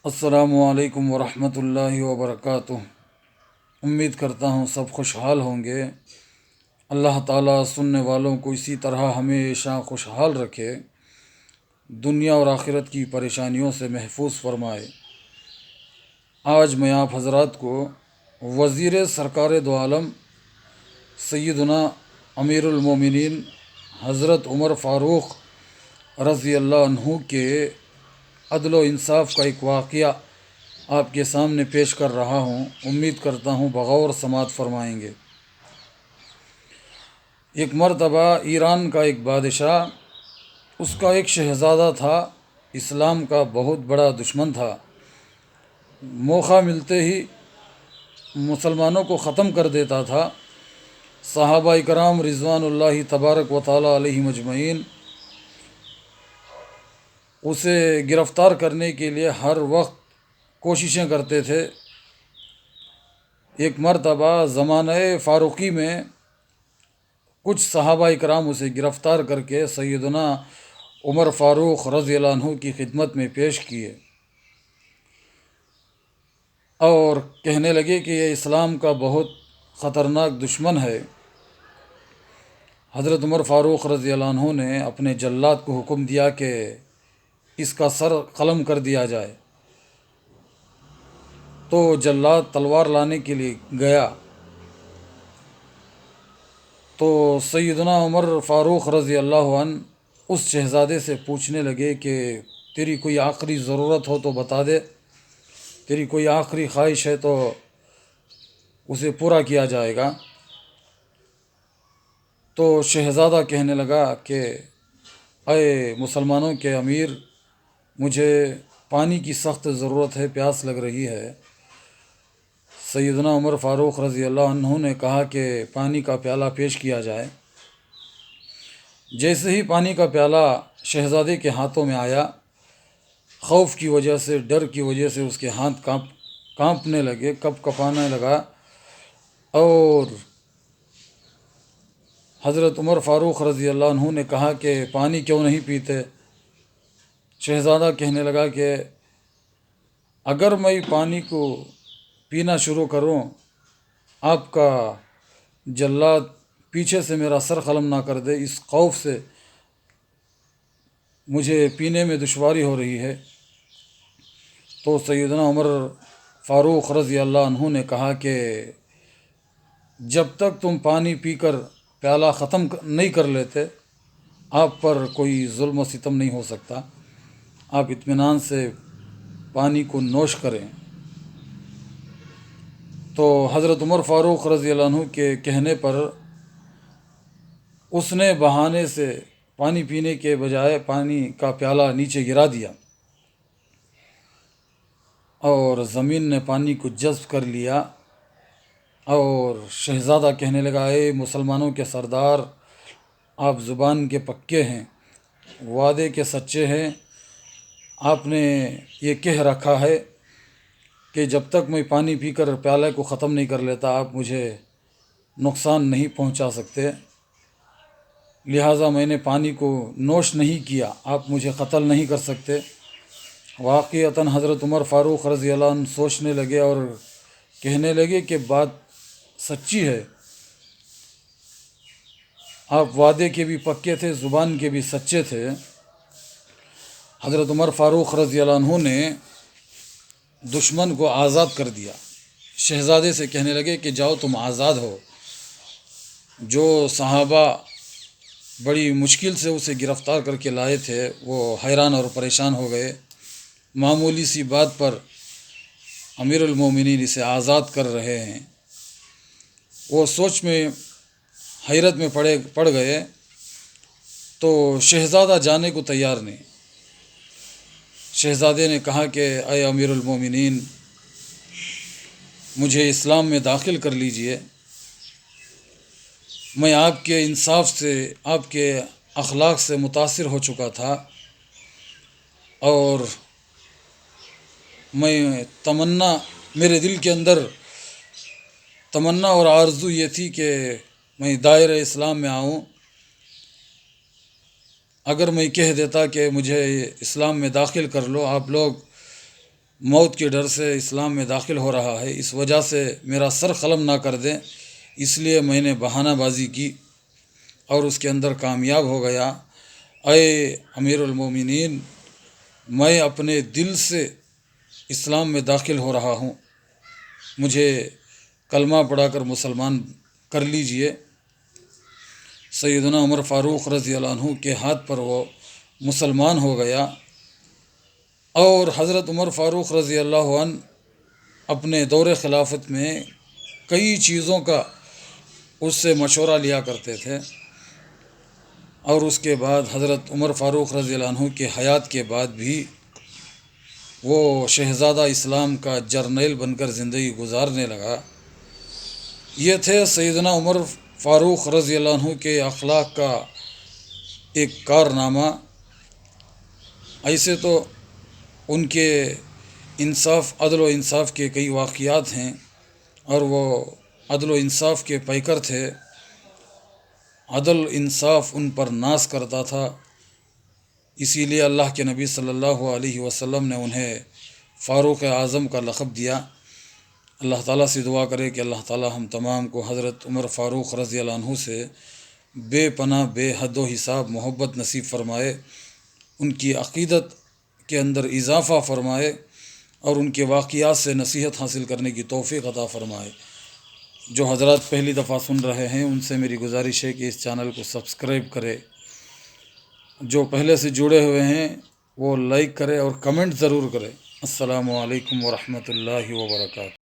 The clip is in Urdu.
السلام علیکم ورحمۃ اللہ وبرکاتہ۔ امید کرتا ہوں سب خوشحال ہوں گے۔ اللہ تعالیٰ سننے والوں کو اسی طرح ہمیشہ خوشحال رکھے، دنیا اور آخرت کی پریشانیوں سے محفوظ فرمائے۔ آج میں آپ حضرات کو وزیر سرکار دو عالم سیدنا امیر المومنین حضرت عمر فاروق رضی اللہ عنہ کے عدل و انصاف کا ایک واقعہ آپ کے سامنے پیش کر رہا ہوں۔ امید کرتا ہوں بغور سماعت فرمائیں گے۔ ایک مرتبہ ایران کا ایک بادشاہ، اس کا ایک شہزادہ تھا، اسلام کا بہت بڑا دشمن تھا۔ موقع ملتے ہی مسلمانوں کو ختم کر دیتا تھا۔ صحابہ کرام رضوان اللہ تبارک و تعالیٰ علیہ مجمعین اسے گرفتار کرنے کے لیے ہر وقت کوششیں کرتے تھے۔ ایک مرتبہ زمانہ فاروقی میں کچھ صحابہ کرام اسے گرفتار کر کے سیدنا عمر فاروق رضی اللہ عنہ کی خدمت میں پیش کیے اور کہنے لگے کہ یہ اسلام کا بہت خطرناک دشمن ہے۔ حضرت عمر فاروق رضی اللہ عنہ نے اپنے جلاد کو حکم دیا کہ اس کا سر قلم کر دیا جائے۔ تو جلاد تلوار لانے کے لیے گیا تو سیدنا عمر فاروق رضی اللہ عنہ اس شہزادے سے پوچھنے لگے کہ تیری کوئی آخری ضرورت ہو تو بتا دے، تیری کوئی آخری خواہش ہے تو اسے پورا کیا جائے گا۔ تو شہزادہ کہنے لگا کہ اے مسلمانوں کے امیر، مجھے پانی کی سخت ضرورت ہے، پیاس لگ رہی ہے۔ سیدنا عمر فاروق رضی اللہ عنہ نے کہا کہ پانی کا پیالہ پیش کیا جائے۔ جیسے ہی پانی کا پیالہ شہزادے کے ہاتھوں میں آیا، خوف کی وجہ سے، ڈر کی وجہ سے اس کے ہاتھ کانپنے لگے، کپ کپانے لگا، اور حضرت عمر فاروق رضی اللہ عنہ نے کہا کہ پانی کیوں نہیں پیتے؟ شہزادہ کہنے لگا کہ اگر میں پانی کو پینا شروع کروں، آپ کا جلاد پیچھے سے میرا سر قلم نہ کر دے، اس خوف سے مجھے پینے میں دشواری ہو رہی ہے۔ تو سیدنا عمر فاروق رضی اللہ عنہ نے کہا کہ جب تک تم پانی پی کر پیالہ ختم نہیں کر لیتے، آپ پر کوئی ظلم و ستم نہیں ہو سکتا، آپ اطمینان سے پانی کو نوش کریں۔ تو حضرت عمر فاروق رضی اللہ عنہ کے کہنے پر اس نے بہانے سے پانی پینے کے بجائے پانی کا پیالہ نیچے گرا دیا اور زمین نے پانی کو جذب کر لیا، اور شہزادہ کہنے لگا اے مسلمانوں کے سردار، آپ زبان کے پکے ہیں، وعدے کے سچے ہیں، آپ نے یہ کہہ رکھا ہے کہ جب تک میں پانی پی کر پیالے کو ختم نہیں کر لیتا آپ مجھے نقصان نہیں پہنچا سکتے، لہٰذا میں نے پانی کو نوش نہیں کیا، آپ مجھے قتل نہیں کر سکتے۔ واقعتاً حضرت عمر فاروق رضی اللہ عنہ سوچنے لگے اور کہنے لگے کہ بات سچی ہے، آپ وعدے کے بھی پکے تھے، زبان کے بھی سچے تھے۔ حضرت عمر فاروق رضی اللہ عنہ نے دشمن کو آزاد کر دیا، شہزادے سے کہنے لگے کہ جاؤ تم آزاد ہو۔ جو صحابہ بڑی مشکل سے اسے گرفتار کر کے لائے تھے وہ حیران اور پریشان ہو گئے، معمولی سی بات پر امیر المومنین اسے آزاد کر رہے ہیں۔ وہ سوچ میں حیرت میں پڑ گئے تو شہزادہ جانے کو تیار نہیں۔ شہزادے نے کہا کہ اے امیر المومنین، مجھے اسلام میں داخل کر لیجئے، میں آپ کے انصاف سے، آپ کے اخلاق سے متاثر ہو چکا تھا، اور میرے دل کے اندر تمنا اور آرزو یہ تھی کہ میں دائرہ اسلام میں آؤں۔ اگر میں کہہ دیتا کہ مجھے اسلام میں داخل کر لو، آپ لوگ موت کے ڈر سے اسلام میں داخل ہو رہا ہے، اس وجہ سے میرا سر قلم نہ کر دیں، اس لیے میں نے بہانہ بازی کی اور اس کے اندر کامیاب ہو گیا۔ اے امیر المومنین، میں اپنے دل سے اسلام میں داخل ہو رہا ہوں، مجھے کلمہ پڑھا کر مسلمان کر لیجئے۔ سیدنا عمر فاروق رضی اللہ عنہ کے ہاتھ پر وہ مسلمان ہو گیا، اور حضرت عمر فاروق رضی اللہ عنہ اپنے دور خلافت میں کئی چیزوں کا اس سے مشورہ لیا کرتے تھے، اور اس کے بعد حضرت عمر فاروق رضی اللہ عنہ کے حیات کے بعد بھی وہ شہزادہ اسلام کا جرنیل بن کر زندگی گزارنے لگا۔ یہ تھے سیدنا عمر فاروق رضی اللہ عنہ کے اخلاق کا ایک کارنامہ۔ ایسے تو ان کے انصاف، عدل و انصاف کے کئی واقعات ہیں، اور وہ عدل و انصاف کے پیکر تھے، عدل انصاف ان پر ناز کرتا تھا، اسی لیے اللہ کے نبی صلی اللہ علیہ وسلم نے انہیں فاروق اعظم کا لقب دیا۔ اللہ تعالیٰ سے دعا کرے کہ اللہ تعالیٰ ہم تمام کو حضرت عمر فاروق رضی اللہ عنہ سے بے پناہ بے حد و حساب محبت نصیب فرمائے، ان کی عقیدت کے اندر اضافہ فرمائے، اور ان کے واقعات سے نصیحت حاصل کرنے کی توفیق عطا فرمائے۔ جو حضرات پہلی دفعہ سن رہے ہیں ان سے میری گزارش ہے کہ اس چینل کو سبسکرائب کرے، جو پہلے سے جڑے ہوئے ہیں وہ لائک کرے اور کمنٹ ضرور کرے۔ السلام علیکم ورحمۃ اللہ وبرکاتہ۔